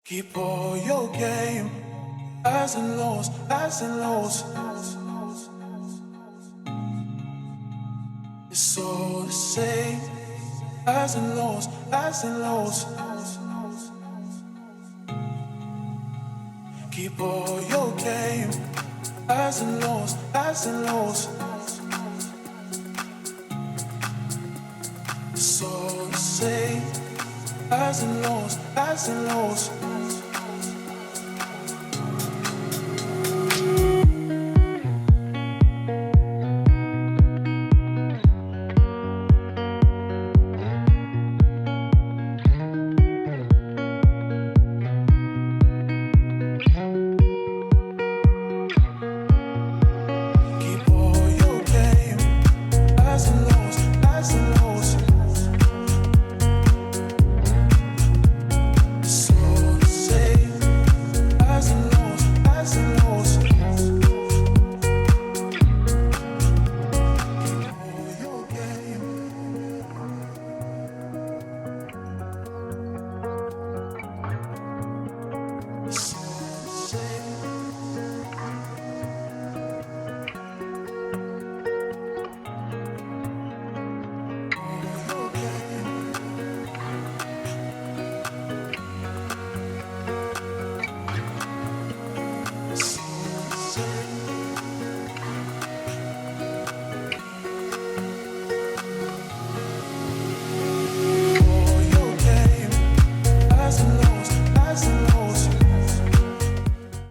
Keep all your game, highs and lows, highs and lows. It's all the same, highs and lows, highs and lows. Keep all your game, highs and lows, highs and lows. It's all the same, highs and lows, highs and lows.